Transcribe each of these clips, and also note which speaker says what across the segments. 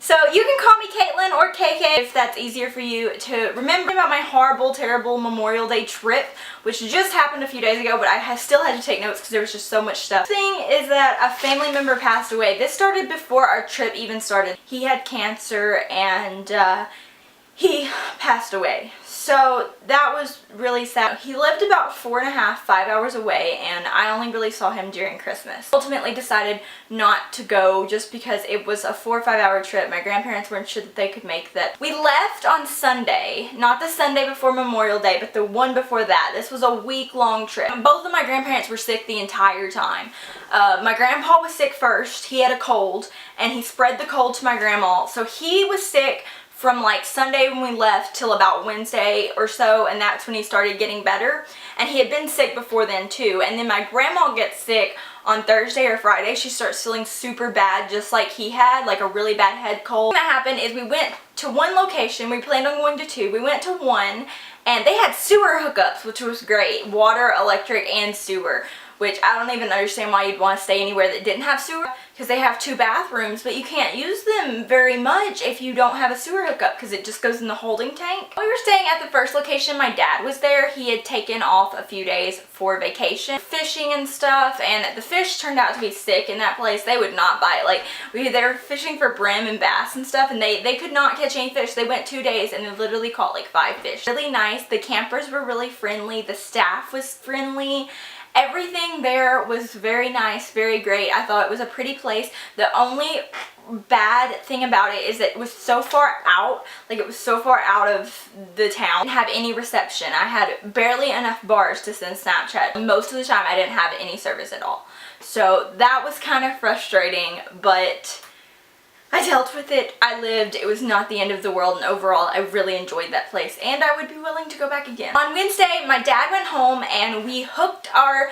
Speaker 1: So you can call me Kaitlin or KK if that's easier for you to remember about my horrible, terrible Memorial Day trip, which just happened a few days ago, but I still had to take notes because there was just so much stuff. The thing is that a family member passed away. This started before our trip even started. He had cancer and he passed away. So that was really sad. He lived about 4.5, 5 hours away, and I only really saw him during Christmas. Ultimately decided not to go just because it was a 4 or 5 hour trip. My grandparents weren't sure that they could make that. We left on Sunday, not the Sunday before Memorial Day, but the one before that. This was a week-long trip. Both of my grandparents were sick the entire time. My grandpa was sick first. He had a cold, and he spread the cold to my grandma. So he was sick from like Sunday when we left till about Wednesday or so, and that's when he started getting better. And he had been sick before then too. And then my grandma gets sick on Thursday or Friday. She starts feeling super bad, just like he had, like a really bad head cold. What happened is we went to one location. We planned on going to two. We went to one, and they had sewer hookups, which was great. Water, electric, and sewer. Which I don't even understand why you'd want to stay anywhere that didn't have sewer, because they have 2 bathrooms, but you can't use them very much if you don't have a sewer hookup because it just goes in the holding tank. We were staying at the first location. My dad was there. He had taken off a few days for vacation, fishing and stuff, and the fish turned out to be sick in that place. They would not bite. Like, they were fishing for brim and bass and stuff, and they could not catch any fish. They went 2 days and they literally caught like 5 fish. Really nice. The campers were really friendly. The staff was friendly. Everything there was very nice, very great. I thought it was a pretty place. The only bad thing about it is that it was so far out, like it was so far out of the town. I didn't have any reception. I had barely enough bars to send Snapchat. Most of the time I didn't have any service at all. So that was kind of frustrating, but I dealt with it. I lived. It was not the end of the world, and overall I really enjoyed that place, and I would be willing to go back again. On Wednesday, my dad went home and we hooked our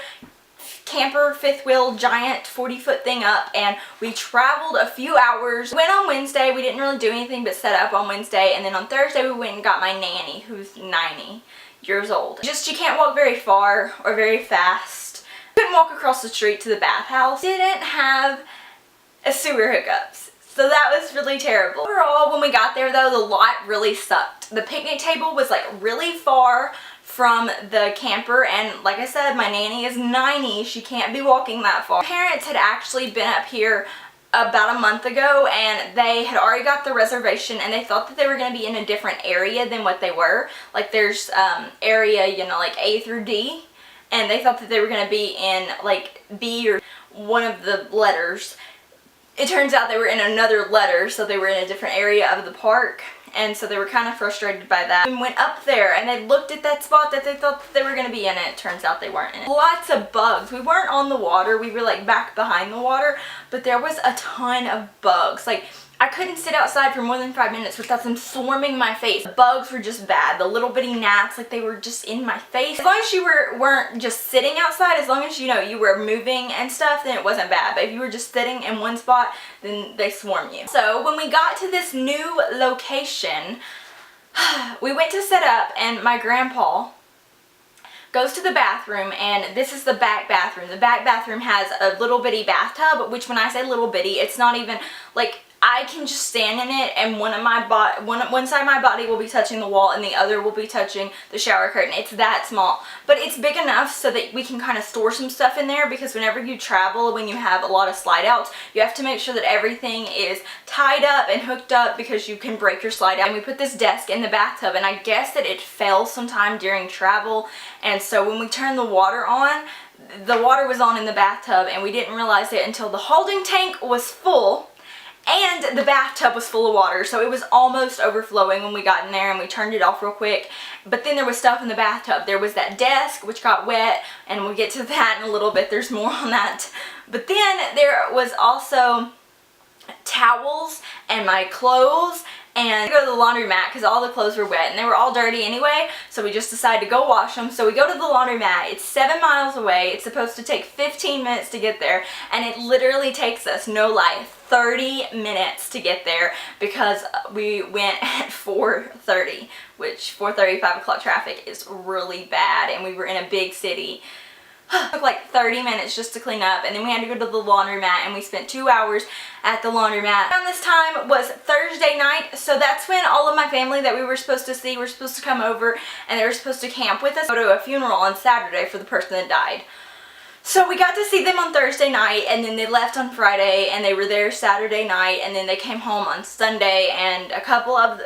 Speaker 1: camper 5th wheel giant 40-foot thing up, and we traveled a few hours. We went on Wednesday. We didn't really do anything but set up on Wednesday, and then on Thursday we went and got my nanny, who's 90 years old. Just, she can't walk very far or very fast. Couldn't walk across the street to the bathhouse. Didn't have a sewer hookups. So that was really terrible. Overall, when we got there though, the lot really sucked. The picnic table was like really far from the camper, and like I said, my nanny is 90. She can't be walking that far. My parents had actually been up here about a month ago, and they had already got the reservation, and they thought that they were going to be in a different area than what they were. Like there's area, you know, like A through D, and they thought that they were going to be in like B or one of the letters. It turns out they were in another letter, so they were in a different area of the park, and so they were kind of frustrated by that. We went up there and they looked at that spot that they thought that they were going to be in, and it turns out they weren't in it. Lots of bugs. We weren't on the water. We were like back behind the water, but there was a ton of bugs. Like, I couldn't sit outside for more than 5 minutes without them swarming my face. The bugs were just bad. The little bitty gnats, like they were just in my face. As long as you weren't just sitting outside, as long as you know you were moving and stuff, then it wasn't bad. But if you were just sitting in one spot, then they swarm you. So when we got to this new location, we went to set up, and my grandpa goes to the bathroom, and this is the back bathroom. The back bathroom has a little bitty bathtub, which when I say little bitty, it's not even like I can just stand in it, and one side of my body will be touching the wall and the other will be touching the shower curtain. It's that small, but it's big enough so that we can kind of store some stuff in there, because whenever you travel, when you have a lot of slide outs, you have to make sure that everything is tied up and hooked up, because you can break your slide out. And we put this desk in the bathtub, and I guess that it fell sometime during travel, and so when we turned the water on, the water was on in the bathtub, and we didn't realize it until the holding tank was full and the bathtub was full of water. So it was almost overflowing when we got in there, and we turned it off real quick. But then there was stuff in the bathtub. There was that desk which got wet, and we'll get to that in a little bit. There's more on that. But then there was also towels and my clothes, and go to the laundromat because all the clothes were wet and they were all dirty anyway, so we just decided to go wash them. So we go to the laundromat. It's 7 miles away. It's supposed to take 15 minutes to get there, and it literally takes us, no lie, 30 minutes to get there, because we went at 4:30, which 4:30, 5 o'clock traffic is really bad, and we were in a big city. It took like 30 minutes just to clean up, and then we had to go to the laundromat, and we spent 2 hours at the laundromat. Around this time was Thursday night, so that's when all of my family that we were supposed to see were supposed to come over, and they were supposed to camp with us, go to a funeral on Saturday for the person that died. So we got to see them on Thursday night, and then they left on Friday, and they were there Saturday night, and then they came home on Sunday, and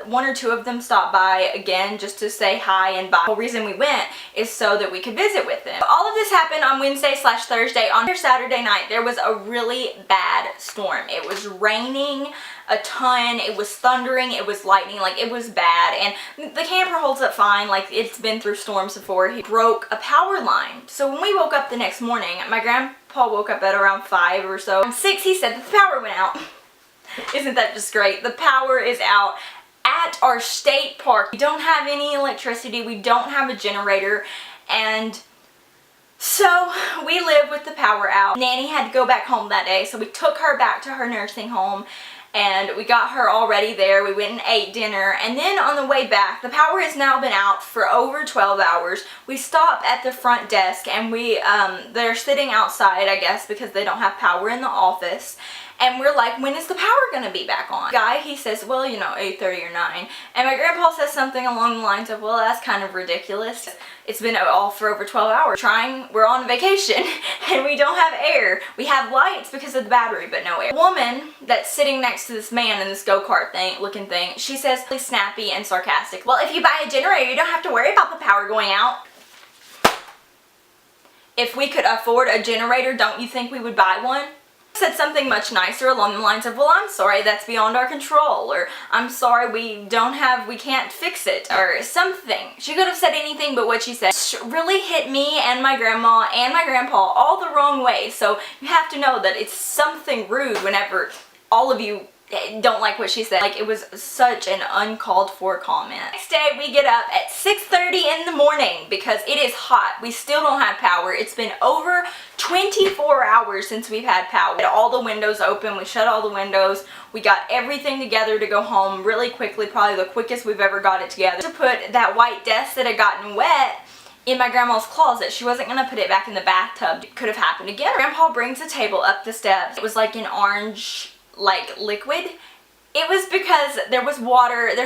Speaker 1: one or two of them stopped by again just to say hi and bye. The whole reason we went is so that we could visit with them. All of this happened on Wednesday/Thursday. On Saturday night, there was a really bad storm. It was raining a ton, it was thundering, it was lightning, like it was bad, and the camper holds up fine, like it's been through storms before. He broke a power line. So when we woke up the next morning, my grandpa woke up at around 5 or so. At 6 he said that the power went out. Isn't that just great? The power is out at our state park. We don't have any electricity, we don't have a generator, and so we live with the power out. Nanny had to go back home that day, so we took her back to her nursing home, and we got her already there. We went and ate dinner, and then on the way back, the power has now been out for over 12 hours. We stop at the front desk, and they're sitting outside, I guess, because they don't have power in the office. And we're like, when is the power gonna be back on? Guy, he says, well, you know, 8:30 or 9. And my grandpa says something along the lines of, well, that's kind of ridiculous. It's been off for over 12 hours. We're on vacation, and we don't have air. We have lights because of the battery, but no air. The woman that's sitting next to this man in this go-kart looking thing, she says, really snappy and sarcastic, well, if you buy a generator, you don't have to worry about the power going out. If we could afford a generator, don't you think we would buy one? Said something much nicer along the lines of, well, I'm sorry, that's beyond our control, or I'm sorry, we can't fix it, or something. She could have said anything but what she said. She really hit me and my grandma and my grandpa all the wrong way, so you have to know that it's something rude whenever all of you don't like what she said. Like, it was such an uncalled for comment. Next day, we get up at 6:30 in the morning because it is hot. We still don't have power. It's been over 24 hours since we've had power. We had all the windows open. We shut all the windows. We got everything together to go home really quickly, probably the quickest we've ever got it together. To put that white desk that had gotten wet in my grandma's closet. She wasn't gonna put it back in the bathtub. It could have happened again. Grandpa brings a table up the steps. It was like an orange, like, liquid. It was because there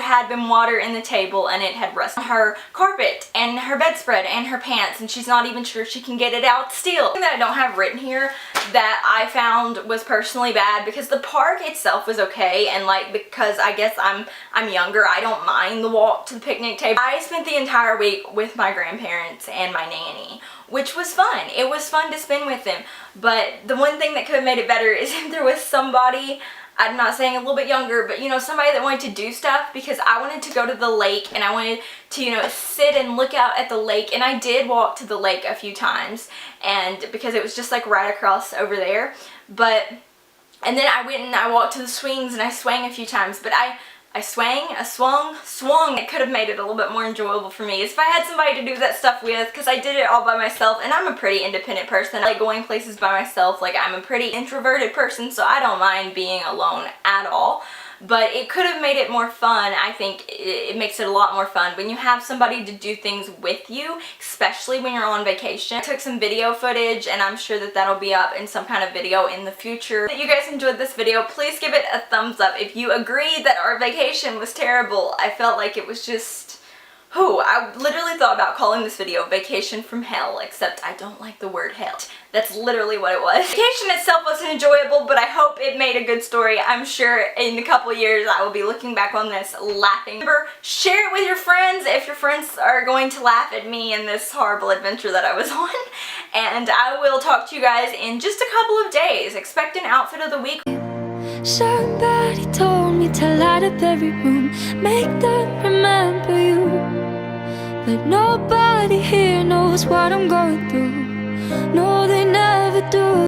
Speaker 1: had been water in the table, and it had rusted on her carpet and her bedspread and her pants, and she's not even sure she can get it out still. Something that I don't have written here that I found was personally bad, because the park itself was okay, and like, because I guess I'm younger, I don't mind the walk to the picnic table. I spent the entire week with my grandparents and my nanny, which was fun. It was fun to spend with them, but the one thing that could have made it better is if there was somebody, I'm not saying a little bit younger, but you know, somebody that wanted to do stuff, because I wanted to go to the lake, and I wanted to, you know, sit and look out at the lake, and I did walk to the lake a few times, and because it was just like right across over there, and then I went and I walked to the swings, and I swang a few times, but I swung. It could have made it a little bit more enjoyable for me if I had somebody to do that stuff with, because I did it all by myself, and I'm a pretty independent person. I like going places by myself. Like, I'm a pretty introverted person, so I don't mind being alone at all. But it could have made it more fun. I think it makes it a lot more fun when you have somebody to do things with you, especially when you're on vacation. I took some video footage, and I'm sure that that'll be up in some kind of video in the future. If you guys enjoyed this video, please give it a thumbs up. If you agree that our vacation was terrible, I felt like it was just... I literally thought about calling this video Vacation from Hell, except I don't like the word hell. That's literally what it was. Vacation itself wasn't enjoyable, but I hope it made a good story. I'm sure in a couple years I will be looking back on this laughing. Remember, share it with your friends if your friends are going to laugh at me in this horrible adventure that I was on. And I will talk to you guys in just a couple of days. Expect an outfit of the week.
Speaker 2: Somebody told me to light up every room, make them remember you. But nobody here knows what I'm going through. No, they never do.